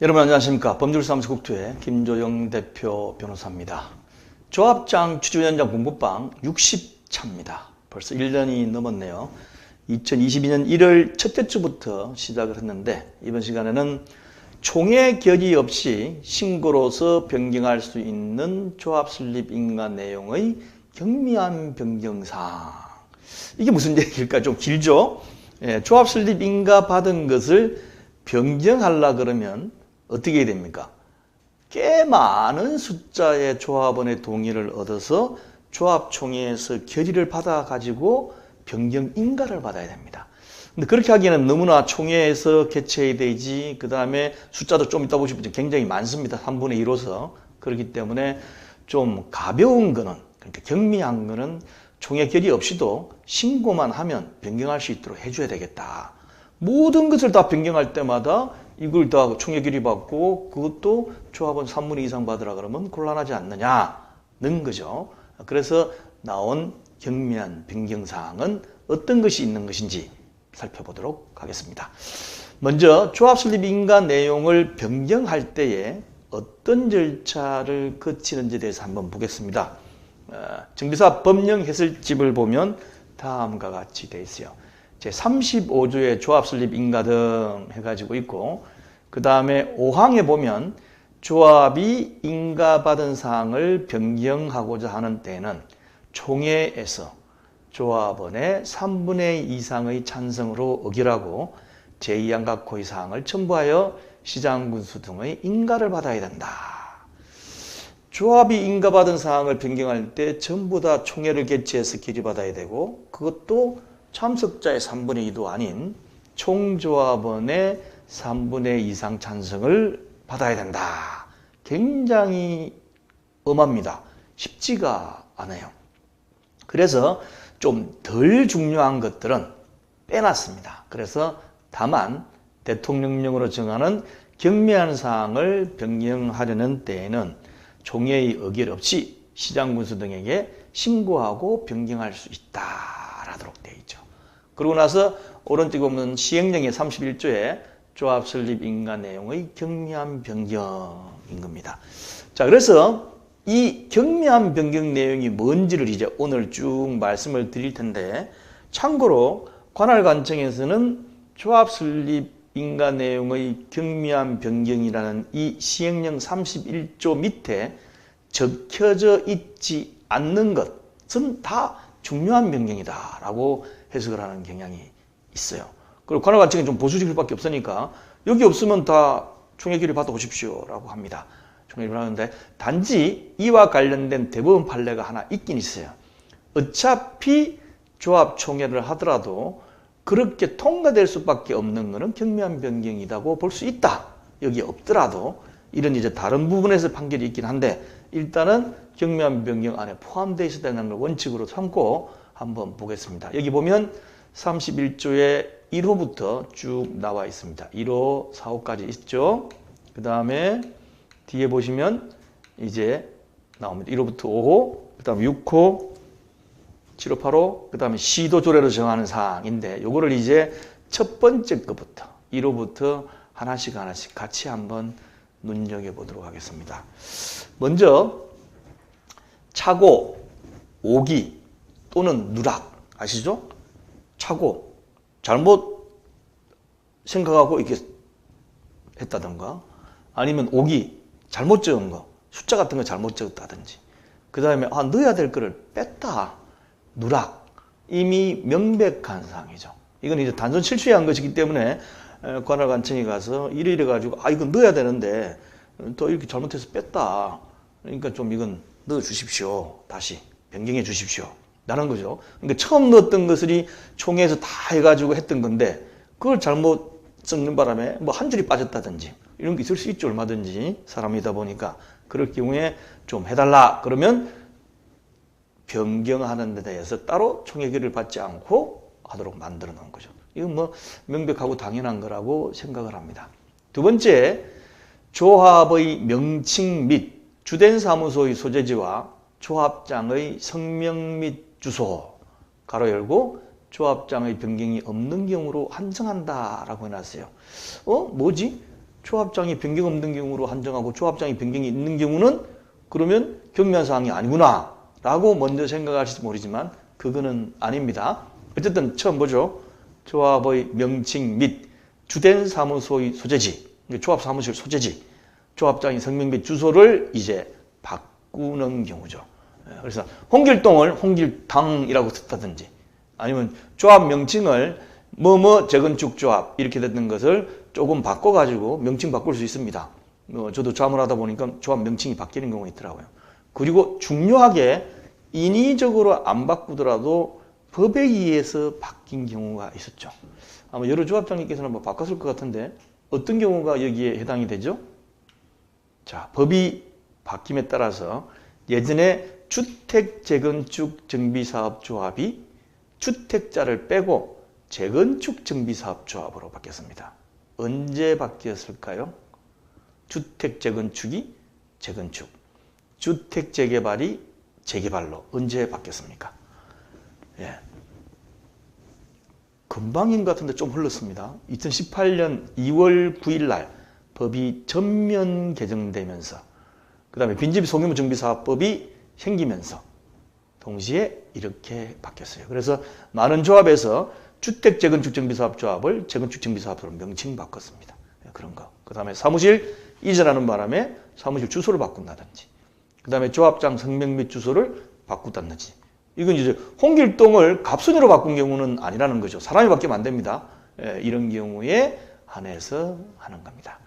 여러분 안녕하십니까. 법률사무소 국투의 김조영 대표 변호사입니다. 조합장 취조위원장 공부방 60차입니다. 벌써 1년이 넘었네요. 2022년 1월 첫째 주부터 시작을 했는데 이번 시간에는 총회 결의 없이 신고로서 변경할 수 있는 조합 설립 인가 내용의 경미한 변경사항. 이게 무슨 얘기일까? 좀 길죠? 조합 설립 인가 받은 것을 변경하려 그러면 어떻게 해야 됩니까? 꽤 많은 숫자의 조합원의 동의를 얻어서 조합총회에서 결의를 받아가지고 변경 인가를 받아야 됩니다. 근데 그렇게 하기에는 너무나 총회에서 개최해야 되지, 그 다음에 숫자도 좀 이따 보시면 굉장히 많습니다. 3분의 1로서. 그렇기 때문에 좀 가벼운 거는, 그러니까 경미한 거는 총회 결의 없이도 신고만 하면 변경할 수 있도록 해줘야 되겠다. 모든 것을 다 변경할 때마다 이걸 다 총회 결의 받고 그것도 조합원 3분의 2 이상 받으라 그러면 곤란하지 않느냐는 거죠. 그래서 나온 경미한 변경사항은 어떤 것이 있는 것인지 살펴보도록 하겠습니다. 먼저 조합 설립 인가 내용을 변경할 때에 어떤 절차를 거치는지에 대해서 한번 보겠습니다. 정비사 법령 해설집을 보면 다음과 같이 되어 있어요. 제35조의 조합 설립 인가 등 해가지고 있고, 그 다음에 5항에 보면 조합이 인가받은 사항을 변경하고자 하는 때에는 총회에서 조합원의 3분의 2 이상의 찬성으로 의결하고 제2항 고의 사항을 첨부하여 시장군수 등의 인가를 받아야 된다. 조합이 인가받은 사항을 변경할 때 전부 다 총회를 개최해서 결의받아야 되고, 그것도 참석자의 3분의 2도 아닌 총조합원의 3분의 2 이상 찬성을 받아야 된다. 굉장히 엄합니다. 쉽지가 않아요. 그래서 좀 덜 중요한 것들은 빼놨습니다. 그래서 다만 대통령령으로 정하는 경미한 사항을 변경하려는 때에는 총회의 의결 없이 시장군수 등에게 신고하고 변경할 수 있다라도록 되어 있죠. 그러고 나서 오른쪽에 보면 시행령의 31조에 조합 설립 인가 내용의 경미한 변경인 겁니다. 자, 그래서 이 경미한 변경 내용이 뭔지를 이제 오늘 쭉 말씀을 드릴 텐데, 참고로 관할관청에서는 조합 설립 인가 내용의 경미한 변경이라는 이 시행령 31조 밑에 적혀져 있지 않는 것은 다 중요한 변경이다라고 해석을 하는 경향이 있어요. 그리고 관할관청이 좀 보수적일 밖에 없으니까 여기 없으면 다 총회 결의 받아오십시오라고 합니다. 총회 결의를 하는데, 단지 이와 관련된 대법원 판례가 하나 있긴 있어요. 어차피 조합 총회를 하더라도 그렇게 통과될 수밖에 없는 것은 경미한 변경이라고 볼 수 있다. 여기 없더라도 이런 이제 다른 부분에서 판결이 있긴 한데, 일단은 경미한 변경 안에 포함되어 있다는 걸 원칙으로 삼고 한번 보겠습니다. 여기 보면 31조의 1호부터 쭉 나와 있습니다. 1호, 4호까지 있죠. 그 다음에 뒤에 보시면 이제 나옵니다. 1호부터 5호, 그 다음에 6호, 7호, 8호, 그 다음에 시도 조례로 정하는 사항인데, 요거를 이제 첫 번째 것부터 1호부터 하나씩 같이 한번 눈여겨보도록 하겠습니다. 먼저 차고, 오기 또는 누락 아시죠? 차고 잘못 생각하고 이렇게 했다던가, 아니면 오기 잘못 적은 거, 숫자 같은 거 잘못 적었다든지, 그 다음에 넣어야 될 거를 뺐다. 누락, 이미 명백한 사항이죠. 이건 이제 단순 실수한 것이기 때문에 관할관청에 가서 이래 가지고 이건 넣어야 되는데 또 이렇게 잘못해서 뺐다. 그러니까 좀 이건 넣어 주십시오. 다시 변경해 주십시오. 라는 거죠. 그러니까 처음 넣었던 것을 총회에서 다 해가지고 했던 건데, 그걸 잘못 섞는 바람에 뭐 한 줄이 빠졌다든지 이런 게 있을 수 있죠. 얼마든지 사람이다 보니까. 그럴 경우에 좀 해달라 그러면 변경하는 데 대해서 따로 총회 결의를 받지 않고 하도록 만들어 놓은 거죠. 이건 뭐 명백하고 당연한 거라고 생각을 합니다. 두 번째, 조합의 명칭 및 주된 사무소의 소재지와 조합장의 성명 및 주소, 가로 열고, 조합장의 변경이 없는 경우로 한정한다라고 해놨어요. 뭐지? 조합장이 변경 없는 경우로 한정하고 조합장이 변경이 있는 경우는 그러면 경미한 사항이 아니구나 라고 먼저 생각하실지 모르지만 그거는 아닙니다. 어쨌든 처음 보죠. 조합의 명칭 및 주된 사무소의 소재지, 조합사무실 소재지, 조합장의 성명 및 주소를 이제 바꾸는 경우죠. 그래서 홍길동을 홍길당이라고 썼다든지 아니면 조합 명칭을 뭐뭐 재건축 조합 이렇게 됐던 것을 조금 바꿔가지고 명칭 바꿀 수 있습니다. 저도 자문하다 보니까 조합 명칭이 바뀌는 경우가 있더라고요. 그리고 중요하게 인위적으로 안 바꾸더라도 법에 의해서 바뀐 경우가 있었죠. 아마 여러 조합장님께서는 뭐 바꿨을 것 같은데 어떤 경우가 여기에 해당이 되죠? 자, 법이 바뀜에 따라서 예전에 주택재건축정비사업조합이 주택자를 빼고 재건축정비사업조합으로 바뀌었습니다. 언제 바뀌었을까요? 주택재건축이 재건축, 주택재개발이 재개발로 언제 바뀌었습니까? 예. 금방인 것 같은데 좀 흘렀습니다. 2018년 2월 9일 날 법이 전면 개정되면서 그 다음에 빈집 소규모 정비사업법이 생기면서 동시에 이렇게 바뀌었어요. 그래서 많은 조합에서 주택재건축정비사업조합을 재건축정비사업으로 명칭 바꿨습니다. 그런 거. 그 다음에 사무실 이전하는 바람에 사무실 주소를 바꾼다든지 그 다음에 조합장 성명 및 주소를 바꾼다든지 이건 이제 홍길동을 갑순이로 바꾼 경우는 아니라는 거죠. 사람이 바뀌면 안 됩니다. 이런 경우에 한해서 하는 겁니다.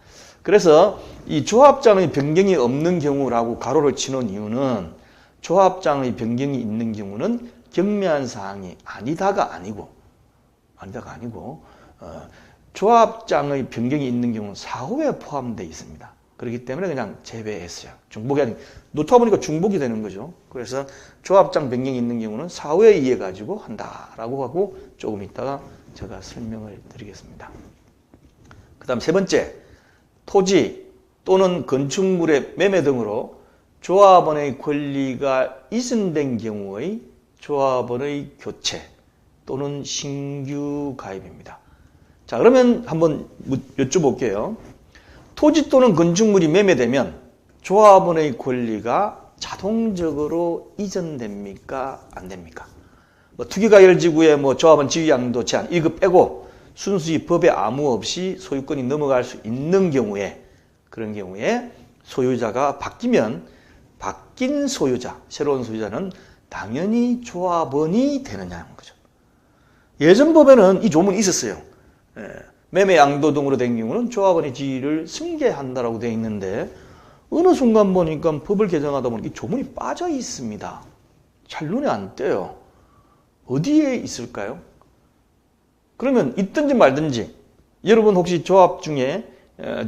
그래서 이 조합장의 변경이 없는 경우라고 가로를 치는 이유는 조합장의 변경이 있는 경우는 경미한 사항이 아니다가 아니고 조합장의 변경이 있는 경우는 사후에 포함되어 있습니다. 그렇기 때문에 그냥 제외했어요. 중복이 아니고 놓다 보니까 중복이 되는 거죠. 그래서 조합장 변경이 있는 경우는 사후에 의해 가지고 한다라고 하고 조금 이따가 제가 설명을 드리겠습니다. 그 다음 세 번째, 토지 또는 건축물의 매매 등으로 조합원의 권리가 이전된 경우의 조합원의 교체 또는 신규 가입입니다. 자, 그러면 한번 여쭤볼게요. 토지 또는 건축물이 매매되면 조합원의 권리가 자동적으로 이전됩니까? 안 됩니까? 투기가열지구에 조합원 지위양도 제한 이거 빼고 순수히 법에 아무 없이 소유권이 넘어갈 수 있는 경우에 그런 경우에 소유자가 바뀌면 바뀐 소유자, 새로운 소유자는 당연히 조합원이 되느냐는 거죠. 예전 법에는 이 조문이 있었어요. 매매 양도 등으로 된 경우는 조합원의 지위를 승계한다라고 되어 있는데 어느 순간 보니까 법을 개정하다 보니까 이 조문이 빠져 있습니다. 잘 눈에 안 띄어요. 어디에 있을까요? 그러면 있든지 말든지 여러분 혹시 조합 중에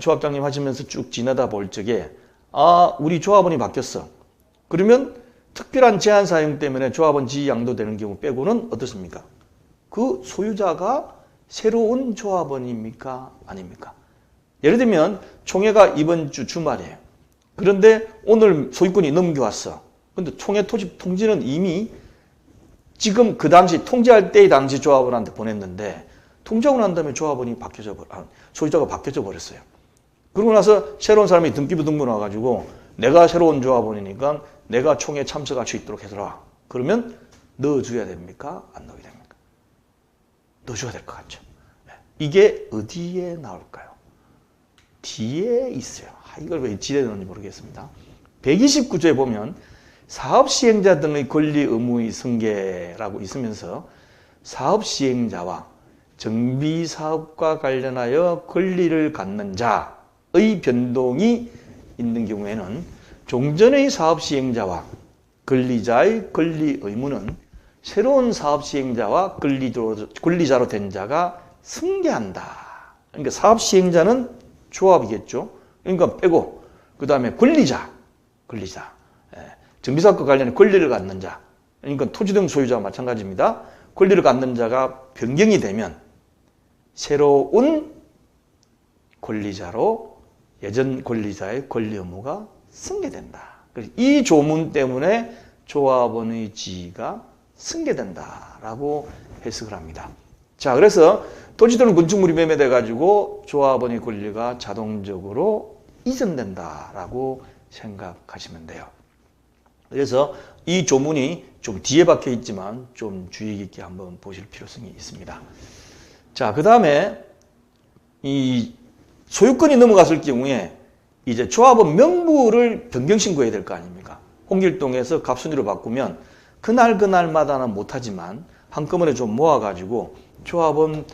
조합장님 하시면서 쭉 지나다 볼 적에 우리 조합원이 바뀌었어. 그러면 특별한 제한 사용 때문에 조합원 지위 양도되는 경우 빼고는 어떻습니까? 그 소유자가 새로운 조합원입니까? 아닙니까? 예를 들면 총회가 이번 주 주말이에요. 그런데 오늘 소유권이 넘겨왔어. 근데 총회 토지 통지는 이미 지금 그 당시 통지할 때의 당시 조합원한테 보냈는데 통지하고 난 다음에 소유자가 바뀌어져 버렸어요. 그러고 나서 새로운 사람이 등기부 등본 와가지고 내가 새로운 조합원이니까 내가 총회 참석할 수 있도록 해줘라. 그러면 넣어줘야 됩니까? 안 넣어야 됩니까? 넣어줘야 될 것 같죠. 이게 어디에 나올까요? 뒤에 있어요. 이걸 왜 뒤에 넣는지 모르겠습니다. 129조에 보면 사업시행자 등의 권리 의무의 승계라고 있으면서 사업시행자와 정비사업과 관련하여 권리를 갖는 자의 변동이 있는 경우에는 종전의 사업시행자와 권리자의 권리 의무는 새로운 사업시행자와 권리자로 된 자가 승계한다. 그러니까 사업시행자는 조합이겠죠. 그러니까 빼고 그 다음에 권리자. 정비사업과 관련해 권리를 갖는 자. 그러니까 토지 등 소유자와 마찬가지입니다. 권리를 갖는 자가 변경이 되면 새로운 권리자로 예전 권리자의 권리 의무가 승계된다. 이 조문 때문에 조합원의 지위가 승계된다라고 해석을 합니다. 자, 그래서 토지 또는 건축물이 매매돼 가지고 조합원의 권리가 자동적으로 이전된다라고 생각하시면 돼요. 그래서 이 조문이 좀 뒤에 박혀 있지만 좀 주의 깊게 한번 보실 필요성이 있습니다. 자, 그 다음에 이 소유권이 넘어갔을 경우에 이제 조합원 명부를 변경 신고해야 될 거 아닙니까? 홍길동에서 갑순이로 바꾸면 그날마다는 못하지만 한꺼번에 좀 모아가지고 조합원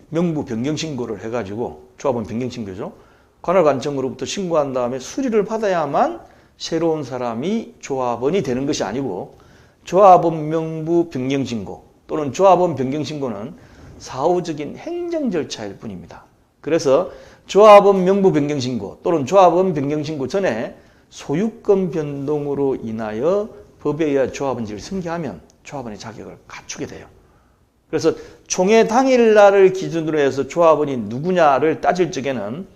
명부 변경 신고를 해가지고 조합원 변경 신고죠. 관할관청으로부터 신고한 다음에 수리를 받아야만 새로운 사람이 조합원이 되는 것이 아니고 조합원 명부 변경 신고 또는 조합원 변경 신고는 사후적인 행정 절차일 뿐입니다. 그래서 조합원 명부 변경 신고 또는 조합원 변경 신고 전에 소유권 변동으로 인하여 법에 의해 조합원직을 승계하면 조합원의 자격을 갖추게 돼요. 그래서 총회 당일날을 기준으로 해서 조합원이 누구냐를 따질 적에는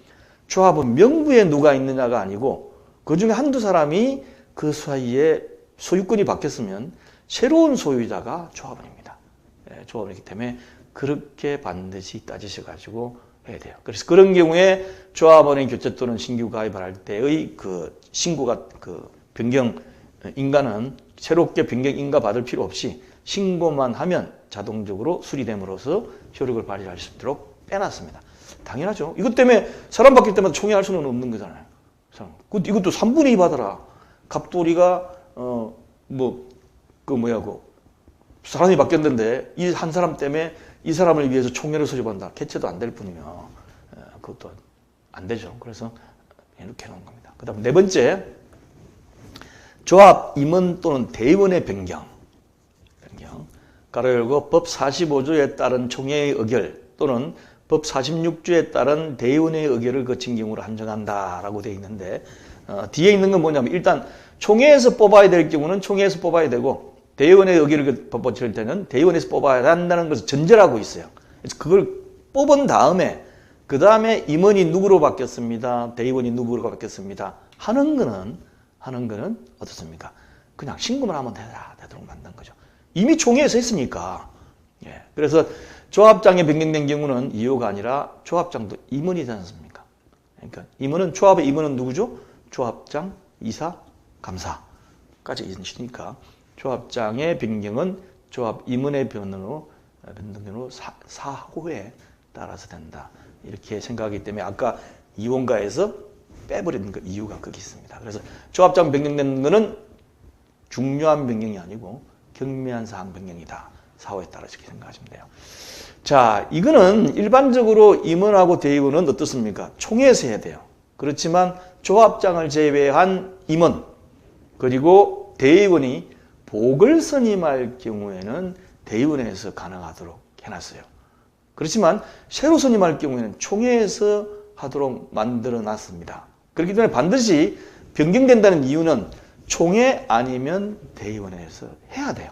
조합원 명부에 누가 있느냐가 아니고 그중에 한두 사람이 그 사이에 소유권이 바뀌었으면 새로운 소유자가 조합원입니다. 조합원이기 때문에 그렇게 반드시 따지셔가지고 해야 돼요. 그래서 그런 경우에 조합원의 교체 또는 신규 가입을 할 때의 그 신고가 그 변경 인가는 새롭게 변경 인가 받을 필요 없이 신고만 하면 자동적으로 수리됨으로써 효력을 발휘할 수 있도록 빼놨습니다. 당연하죠. 이것 때문에 사람 바뀔 때마다 총회할 수는 없는 거잖아요. 이것도 3분의 2 받아라. 갑돌이가 사람이 바뀌었는데 이 한 사람 때문에 이 사람을 위해서 총회를 소집한다. 개최도 안 될 뿐이며 그것도 안 되죠. 그래서 이렇게 해놓은 겁니다. 그 다음 네 번째, 조합 임원 또는 대의원의 변경. 가로 열고 법 45조에 따른 총회의 의결 또는 법 46조에 따른 대의원의 의결을 거친 경우를 한정한다라고 되어 있는데 뒤에 있는 건 뭐냐면 일단 총회에서 뽑아야 될 경우는 총회에서 뽑아야 되고 대의원의 의결을 거칠 때는 대의원에서 뽑아야 한다는 것을 전제를 하고 있어요. 그래서 그걸 뽑은 다음에 그 다음에 임원이 누구로 바뀌었습니다. 대의원이 누구로 바뀌었습니다. 하는 거는 어떻습니까? 그냥 신고만 하면 되도록 만든 거죠. 이미 총회에서 했으니까. 그래서 조합장에 변경된 경우는 이유가 아니라 조합장도 임원이 되지 않습니까? 그러니까 조합의 임원은 누구죠? 조합장, 이사, 감사까지 있으니까 조합장의 변경은 조합 임원의 변경으로 사후에 따라서 된다. 이렇게 생각하기 때문에 아까 이원가에서 빼버리는 그 이유가 거기 있습니다. 그래서 조합장 변경된 거는 중요한 변경이 아니고 경미한 사항 변경이다. 사후에 따라서 이렇게 생각하시면 돼요. 자, 이거는 일반적으로 임원하고 대의원은 어떻습니까? 총회에서 해야 돼요. 그렇지만 조합장을 제외한 임원 그리고 대의원이 복을 선임할 경우에는 대의원회에서 가능하도록 해놨어요. 그렇지만 새로 선임할 경우에는 총회에서 하도록 만들어 놨습니다. 그렇기 때문에 반드시 변경된다는 이유는 총회 아니면 대의원회에서 해야 돼요.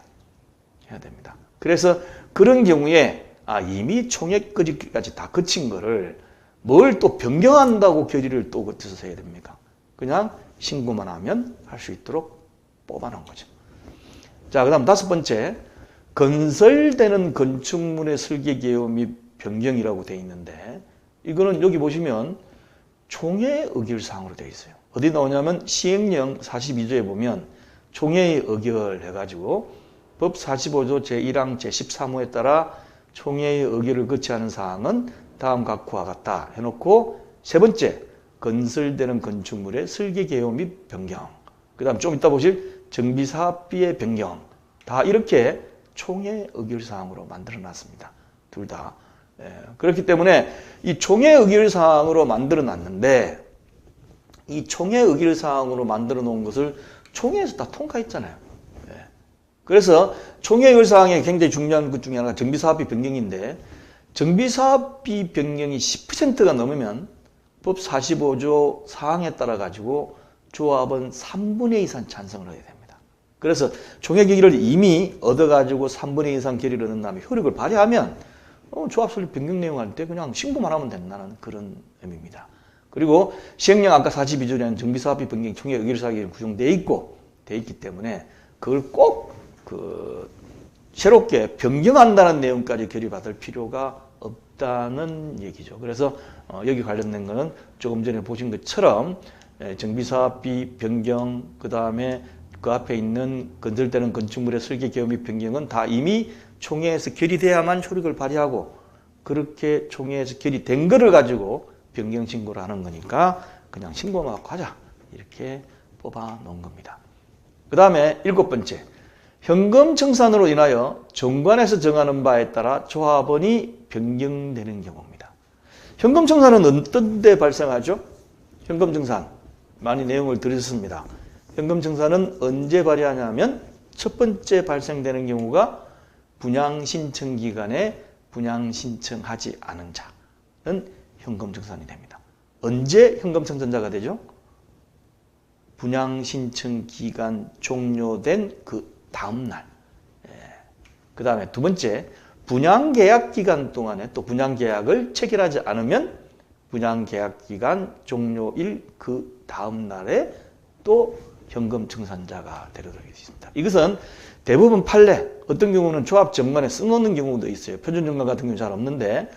해야 됩니다. 그래서 그런 경우에 이미 총회까지 다 거친 거를 뭘 또 변경한다고 결의를 또 거쳐서 해야 됩니까? 그냥 신고만 하면 할 수 있도록 뽑아놓은 거죠. 자, 그 다음 다섯 번째, 건설되는 건축물의 설계 개요 및 변경이라고 되어 있는데 이거는 여기 보시면 총회 의결사항으로 되어 있어요. 어디 나오냐면 시행령 42조에 보면 총회의 의결 해가지고 법 45조 제1항 제13호에 따라 총회의 의결을 거치하는 하는 사항은 다음 각호와 같다 해놓고 세 번째, 건설되는 건축물의 설계 개요 및 변경. 그 다음 좀 이따 보실 정비사업비의 변경. 다 이렇게 총회 의결사항으로 만들어 놨습니다. 둘 다. 그렇기 때문에 이 총회 의결사항으로 만들어 놨는데 이 총회 의결사항으로 만들어 놓은 것을 총회에서 다 통과했잖아요. 그래서 총회 의결사항에 굉장히 중요한 것 중에 하나가 정비사업비 변경인데 정비사업비 변경이 10%가 넘으면 법 45조 사항에 따라 가지고 조합은 3분의 2 이상 찬성을 해야 됩니다. 그래서 총회 결의를 이미 얻어가지고 3분의 2 이상 결의를 얻은 다음에 효력을 발휘하면 조합 설립 변경 내용 할 때 그냥 신고만 하면 된다는 그런 의미입니다. 그리고 시행령 아까 42조에는 정비사업비 변경 총회 의결사항이 구성되어 있고 돼 있기 때문에 그걸 꼭 새롭게 변경한다는 내용까지 결의받을 필요가 없다는 얘기죠. 그래서 여기 관련된 거는 조금 전에 보신 것처럼 정비사업비 변경, 그 다음에 그 앞에 있는 건설되는 건축물의 설계 개요 및 변경은 다 이미 총회에서 결의돼야만 효력을 발휘하고, 그렇게 총회에서 결의된 거를 가지고 변경 신고를 하는 거니까 그냥 신고만 하고 하자, 이렇게 뽑아 놓은 겁니다. 그 다음에 7번째, 현금 청산으로 인하여 정관에서 정하는 바에 따라 조합원이 변경되는 경우입니다. 현금 청산은 어떤 데 발생하죠? 현금 청산 많이 내용을 들으셨습니다. 현금 청산은 언제 발휘하냐면 첫 번째 발생되는 경우가 분양 신청 기간에 분양 신청하지 않은 자는 현금 청산이 됩니다. 언제 현금 청산자가 되죠? 분양 신청 기간 종료된 그 다음 날. 그 다음에 두 번째, 분양 계약 기간 동안에 또 분양 계약을 체결하지 않으면 분양 계약 기간 종료일 그 다음 날에 또 현금 청산자가 되도록 되어 있습니다. 이것은 대부분 판례, 어떤 경우는 조합 정관에 써놓는 경우도 있어요. 표준 정관 같은 경우는 잘 없는데,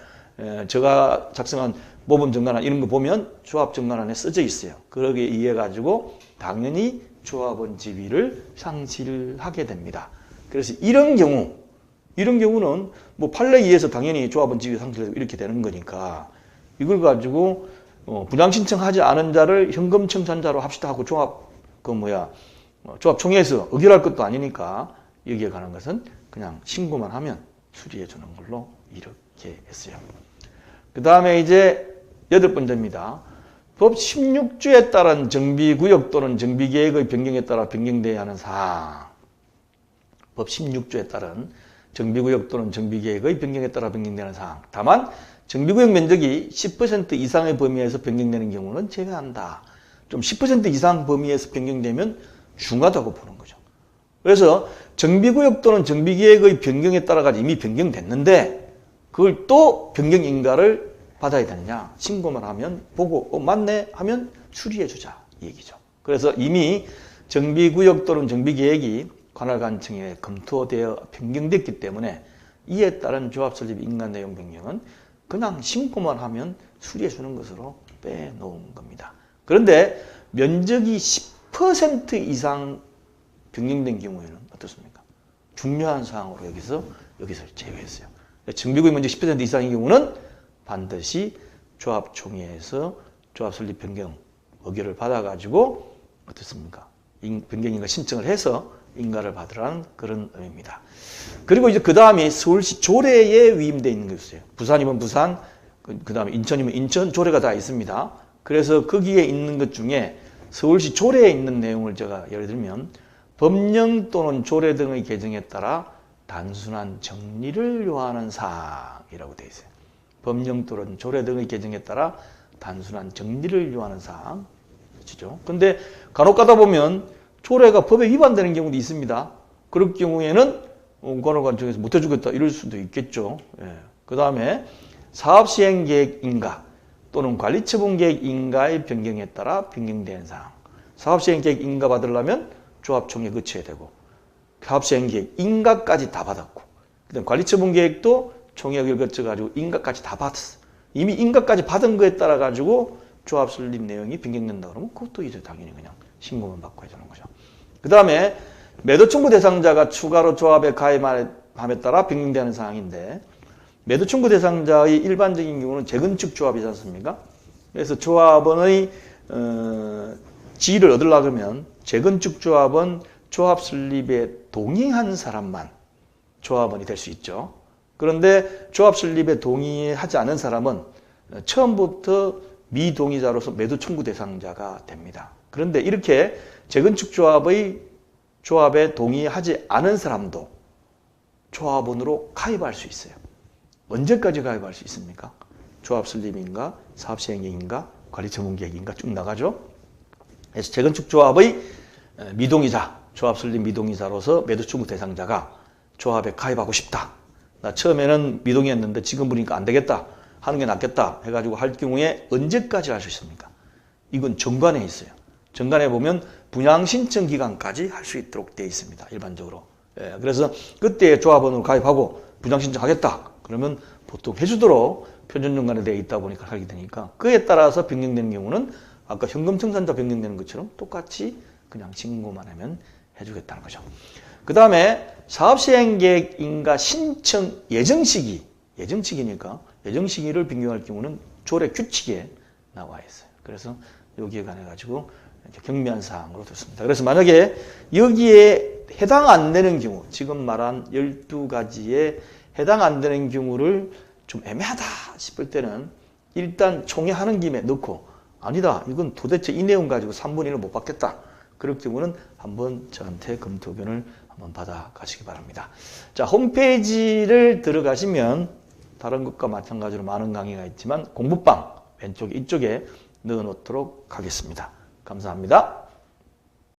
제가 작성한 모범 정관안 이런 거 보면 조합 정관안에 써져 있어요. 그러기에 의해 가지고 당연히 조합원 지위를 상실하게 됩니다. 그래서 이런 경우는 뭐 판례에 의해서 당연히 조합원 지위 상실되고 이렇게 되는 거니까, 이걸 가지고 분양 신청하지 않은 자를 현금 청산자로 합시다 하고 조합 총회에서 의결할 것도 아니니까 여기에 관한 것은 그냥 신고만 하면 수리해 주는 걸로 이렇게 했어요. 그 다음에 이제 8번째입니다. 법 16조에 따른 정비구역 또는 정비계획의 변경에 따라 변경되어야 하는 사항. 법 16조에 따른 정비구역 또는 정비계획의 변경에 따라 변경되는 사항. 다만 정비구역 면적이 10% 이상의 범위에서 변경되는 경우는 제외한다. 좀 10% 이상 범위에서 변경되면 중하다고 보는 거죠. 그래서 정비구역 또는 정비계획의 변경에 따라가 이미 변경됐는데 그걸 또 변경 인가를 받아야 되느냐, 신고만 하면 보고 맞네 하면 수리해 주자 이 얘기죠. 그래서 이미 정비구역 또는 정비계획이 관할관청에 검토되어 변경됐기 때문에 이에 따른 조합 설립 인가 내용 변경은 그냥 신고만 하면 수리해 주는 것으로 빼놓은 겁니다. 그런데 면적이 10% 이상 변경된 경우에는 어떻습니까? 중요한 사항으로 여기서 제외했어요. 정비구역 면적 10% 이상의 경우는 반드시 조합총회에서 조합 설립 변경 의결을 받아가지고 어떻습니까? 변경인가 신청을 해서 인가를 받으라는 그런 의미입니다. 그리고 이제 그 다음에 서울시 조례에 위임되어 있는 게 있어요. 부산이면 부산, 그 다음에 인천이면 인천 조례가 다 있습니다. 그래서 거기에 있는 것 중에 서울시 조례에 있는 내용을 제가 예를 들면 법령 또는 조례 등의 개정에 따라 단순한 정리를 요하는 사항이라고 되어 있어요. 법령 또는 조례 등의 개정에 따라 단순한 정리를 요하는 사항. 그렇죠? 근데 간혹 가다 보면 조례가 법에 위반되는 경우도 있습니다. 그럴 경우에는 관할관청에서 못 해주겠다 이럴 수도 있겠죠. 그 다음에 사업시행계획 인가 또는 관리처분계획 인가의 변경에 따라 변경된 사항. 사업시행계획 인가 받으려면 조합총회 거쳐야 되고 사업시행계획 인가까지 다 받았고 그다음 관리처분계획도 총회를 거쳐가지고 인가까지 다 받았어. 이미 인가까지 받은 거에 따라 가지고 조합 설립 내용이 변경된다 그러면 그것도 이제 당연히 그냥 신고만 받고 해주는 거죠. 그 다음에 매도 청구 대상자가 추가로 조합에 가입함에 따라 변경되는 사항인데 매도 청구 대상자의 일반적인 경우는 재건축 조합이지 않습니까? 그래서 조합원의 지위를 얻으려고 하면 재건축 조합은 조합 설립에 동의한 사람만 조합원이 될 수 있죠. 그런데 조합 설립에 동의하지 않은 사람은 처음부터 미동의자로서 매도 청구 대상자가 됩니다. 그런데 이렇게 재건축 조합에 동의하지 않은 사람도 조합원으로 가입할 수 있어요. 언제까지 가입할 수 있습니까? 조합 설립인가, 사업시행계획인가, 관리처분계획인가 쭉 나가죠. 그래서 재건축 조합의 미동의자, 조합 설립 미동의자로서 매도 청구 대상자가 조합에 가입하고 싶다. 나 처음에는 미동의였는데 지금 보니까 안 되겠다. 하는 게 낫겠다. 해가지고 할 경우에 언제까지 할 수 있습니까? 이건 정관에 있어요. 정관에 보면 분양 신청 기간까지 할 수 있도록 되어 있습니다. 일반적으로. 예, 그래서 그때 조합원으로 가입하고 부장 신청하겠다. 그러면 보통 해주도록 표준중간에 되어 있다 보니까 하게 되니까 그에 따라서 변경되는 경우는 아까 현금 청산자 변경되는 것처럼 똑같이 그냥 신고만 하면 해주겠다는 거죠. 그 다음에 사업시행계획인가 신청 예정시기니까 예정시기를 변경할 경우는 조례 규칙에 나와 있어요. 그래서 여기에 관해 가지고 경미한 사항으로 뒀습니다. 그래서 만약에 여기에 해당 안 되는 경우, 지금 말한 12가지에 해당 안 되는 경우를 좀 애매하다 싶을 때는 일단 총회하는 김에 넣고 아니다, 이건 도대체 이 내용 가지고 3분의 1을 못 받겠다. 그럴 경우는 한번 저한테 검토 의견을 한번 받아 가시기 바랍니다. 자, 홈페이지를 들어가시면 다른 것과 마찬가지로 많은 강의가 있지만 공부방 왼쪽 이쪽에 넣어 놓도록 하겠습니다. 감사합니다.